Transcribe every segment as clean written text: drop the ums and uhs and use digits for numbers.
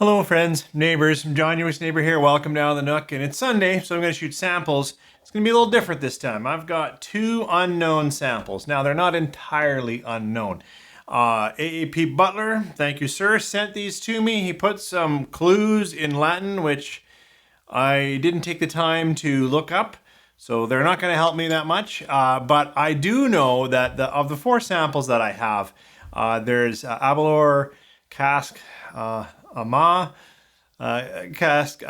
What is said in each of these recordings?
Hello friends, neighbors, I'm John, your neighbor here. Welcome down the Nook, and it's Sunday, so I'm going to shoot samples. It's going to be a little different this time. I've got two unknown samples. Now, they're not entirely unknown. A.A.P. Butler, thank you sir, sent these to me. He put some clues in Latin, which I didn't take the time to look up, so they're not going to help me that much. But I do know that of the four samples that I have, there's Aberlour Casg Annamh, Casg,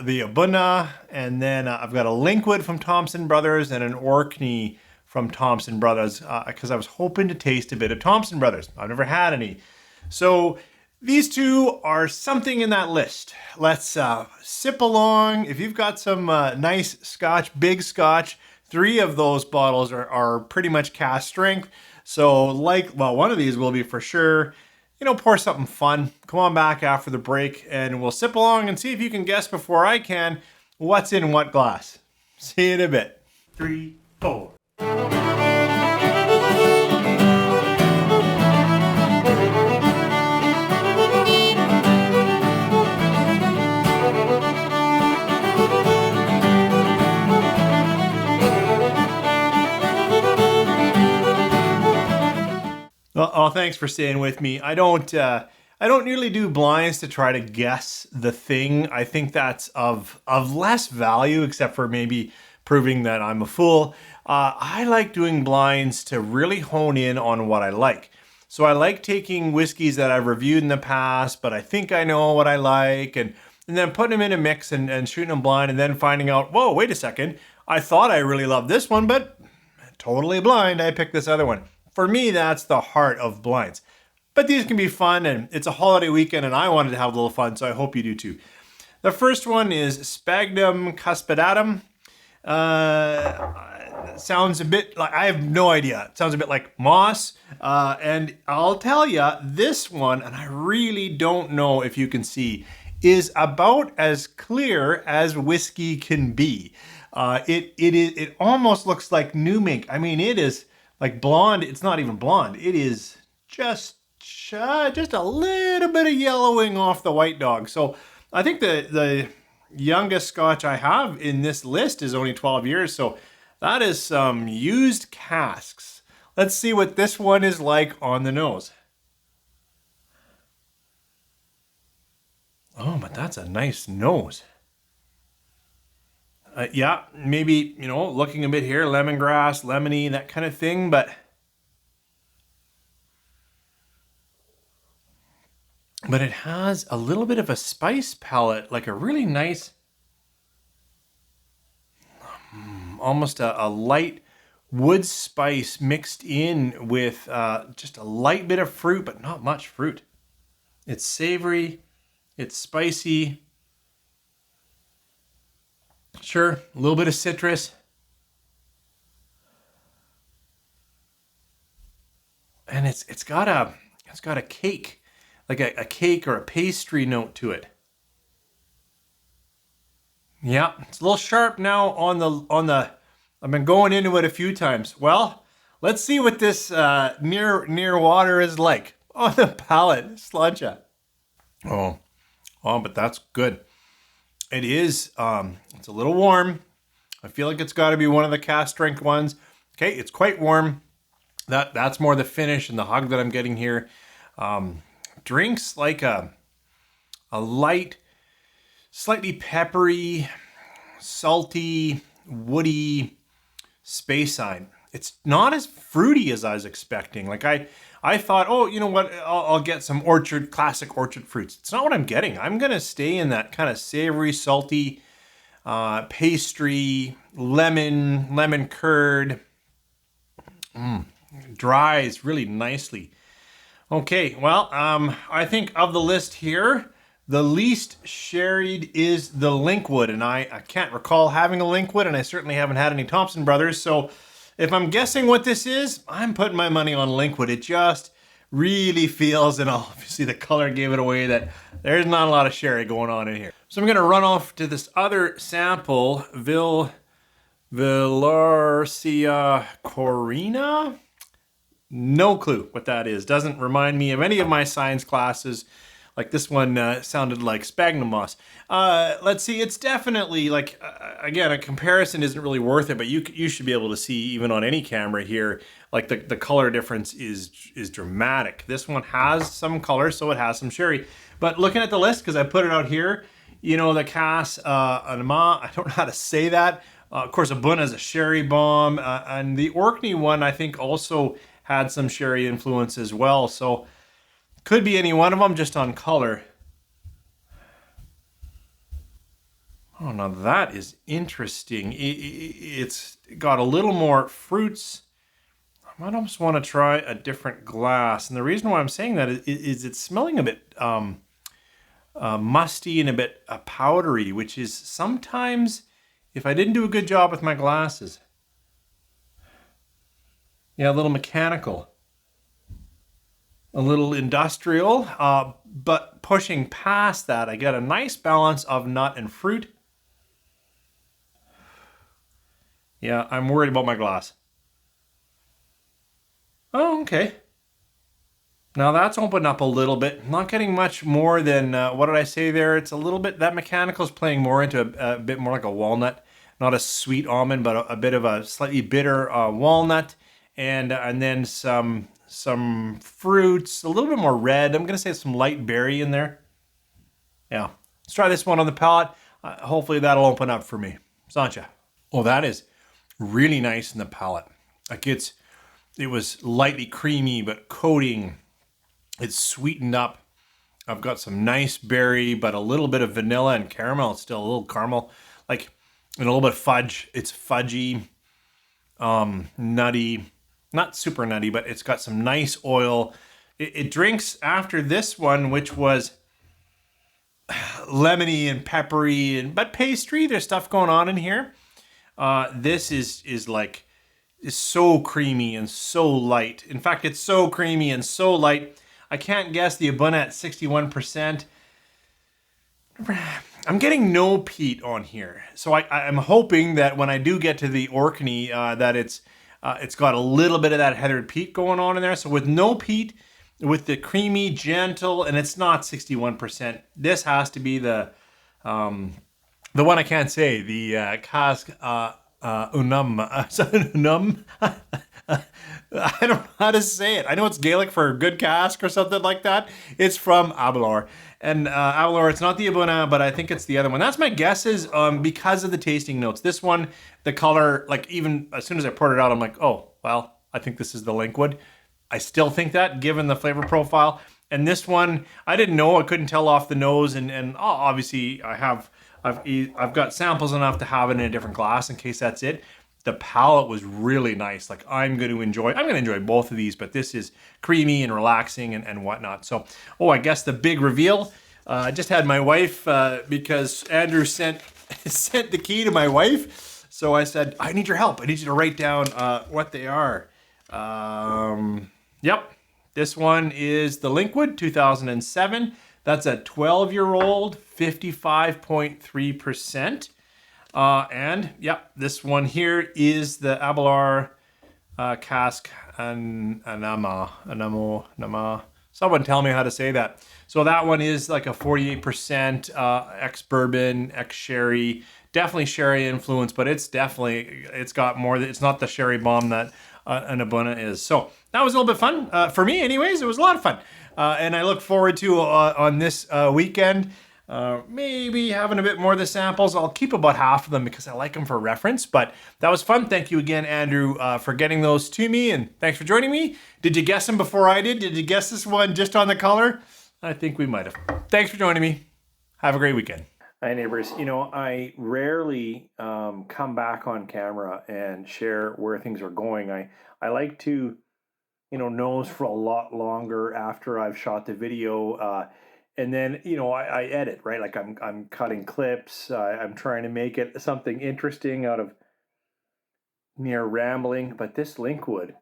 the abunadh, and then I've got a Linkwood from Thompson Brothers and an Orkney from Thompson Brothers, because I was hoping to taste a bit of Thompson Brothers. I've never had any. So these two are something in that list. Let's sip along. If you've got some nice Scotch, big Scotch, 3 of those bottles are pretty much cask strength. So one of these will be for sure. Pour something fun. Come on back after the break and we'll sip along and see if you can guess before I can what's in what glass. See you in a bit. 3, 4. Oh, thanks for staying with me. I don't nearly do blinds to try to guess the thing. I think that's of less value, except for maybe proving that I'm a fool. I like doing blinds to really hone in on what I like. So I like taking whiskeys that I've reviewed in the past, but I think I know what I like, and then putting them in a mix and shooting them blind, and then finding out, whoa, wait a second, I thought I really loved this one, but totally blind, I picked this other one. For me, that's the heart of blinds. But these can be fun, and it's a holiday weekend, and I wanted to have a little fun, so I hope you do too. The first one is Sphagnum cuspidatum. Sounds a bit like, I have no idea. It sounds a bit like moss. And I'll tell you, this one, and I really don't know if you can see, is about as clear as whiskey can be. It almost looks like new mink. I mean, it is like blonde. It's not even blonde. It is just a little bit of yellowing off the white dog. So I think the youngest Scotch I have in this list is only 12 years. So that is some used casks. Let's see what this one is like on the nose. Oh, but that's a nice nose. Yeah, maybe, looking a bit here, lemongrass, lemony, that kind of thing, but it has a little bit of a spice palette, like a really nice, almost a light wood spice mixed in with just a light bit of fruit, but not much fruit. It's savory, it's spicy. Sure, a little bit of citrus. And it's got a cake, like a cake or a pastry note to it. Yeah, it's a little sharp now on the I've been going into it a few times. Well, let's see what this near water is like on the palate. Sludge. Oh, but that's good. It is, it's a little warm. I feel like it's got to be one of the cask strength ones. Okay, it's quite warm. That's more the finish and the hug that I'm getting here. Drinks like a light, slightly peppery, salty, woody Speyside. It's not as fruity as I was expecting. Like I thought, oh, you know what? I'll get some classic orchard fruits. It's not what I'm getting. I'm going to stay in that kind of savory, salty, pastry, lemon curd. Dries really nicely. Okay, well, I think of the list here, the least sherried is the Linkwood, and I can't recall having a Linkwood, and I certainly haven't had any Thompson Brothers, so if I'm guessing what this is, I'm putting my money on Linkwood. It just really feels, and obviously the color gave it away, that there's not a lot of sherry going on in here. So I'm going to run off to this other sample, Villarcia Corina. No clue what that is. Doesn't remind me of any of my science classes. Like this one sounded like sphagnum moss. Let's see, it's definitely like, again, a comparison isn't really worth it, but you should be able to see even on any camera here, like the color difference is dramatic. This one has some color, so it has some sherry. But looking at the list, because I put it out here, you know, the Casg Annamh, I don't know how to say that. Of course, abunadh is a sherry bomb, and the Orkney one I think also had some sherry influence as well. So could be any one of them just on color. Oh, now that is interesting. It's got a little more fruits. I might almost want to try a different glass. And the reason why I'm saying that is it's smelling a bit musty and a bit powdery, which is sometimes, if I didn't do a good job with my glasses. Yeah, a little mechanical. A little industrial, but pushing past that, I get a nice balance of nut and fruit. Yeah, I'm worried about my glass. Oh, okay. Now that's opened up a little bit. Not getting much more than, what did I say there? It's a little bit, that mechanical is playing more into a bit more like a walnut. Not a sweet almond, but a bit of a slightly bitter walnut. And then some fruits, a little bit more red. I'm gonna say some light berry in there. Yeah, let's try this one on the palate. Hopefully that'll open up for me. Sancha. Oh, that is really nice in the palate. Like it was lightly creamy, but coating. It's sweetened up. I've got some nice berry, but a little bit of vanilla and caramel. It's still a little caramel, like, and a little bit of fudge. It's fudgy, nutty. Not super nutty, but it's got some nice oil. It drinks after this one, which was lemony and peppery, but pastry. There's stuff going on in here. This is so creamy and so light. In fact, it's so creamy and so light. I can't guess the abunadh at 61%. I'm getting no peat on here. So I'm hoping that when I do get to the Orkney, that it's got a little bit of that heathered peat going on in there. So with no peat, with the creamy, gentle, and it's not 61%. This has to be the one I can't say, the Casg Annamh. Annamh? I don't know how to say it. I know it's Gaelic for good cask or something like that. It's from Aberlour. And Aberlour, it's not the abunadh, but I think it's the other one. That's my guess is because of the tasting notes. This one, the color, like even as soon as I poured it out, I'm like, oh, well, I think this is the Linkwood. I still think that given the flavor profile. And this one, I didn't know. I couldn't tell off the nose. And obviously I've got samples enough to have it in a different glass in case that's it. The palate was really nice. Like I'm going to enjoy both of these, but this is creamy and relaxing and whatnot. So, I guess the big reveal. I just had my wife because Andrew sent the key to my wife. So I said, I need your help. I need you to write down what they are. Yep. This one is the Linkwood 2007. That's a 12-year-old, 55.3%. And yep, this one here is the Aberlour Casg Annamh. Someone tell me how to say that. So that one is like a 48% ex-bourbon, ex-sherry, definitely sherry influence, but it's got more. It's not the sherry bomb that an abunadh is. So that was a little bit fun for me, anyways. It was a lot of fun, and I look forward to on this weekend. Maybe having a bit more of the samples. I'll keep about half of them because I like them for reference, but that was fun. Thank you again, Andrew, for getting those to me, and thanks for joining me. Did you guess them before I did? Did you guess this one just on the color? I think we might have. Thanks for joining me. Have a great weekend. Hi, neighbors. You know, I rarely come back on camera and share where things are going. I like to, nose for a lot longer after I've shot the video. And then, I edit, right? Like I'm cutting clips. I'm trying to make it something interesting out of mere rambling. But this Linkwood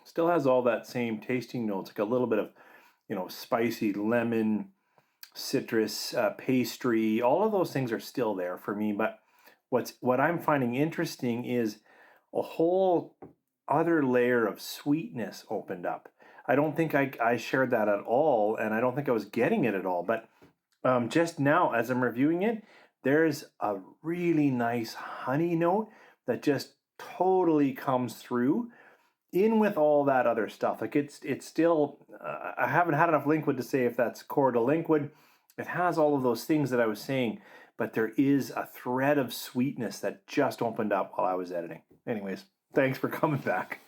still has all that same tasting notes, like a little bit of, spicy lemon, citrus, pastry. All of those things are still there for me. But what I'm finding interesting is a whole other layer of sweetness opened up. I don't think I shared that at all, and I don't think I was getting it at all. But just now, as I'm reviewing it, there's a really nice honey note that just totally comes through in with all that other stuff. Like it's still, I haven't had enough Linkwood to say if that's core to Linkwood. It has all of those things that I was saying, but there is a thread of sweetness that just opened up while I was editing. Anyways, thanks for coming back.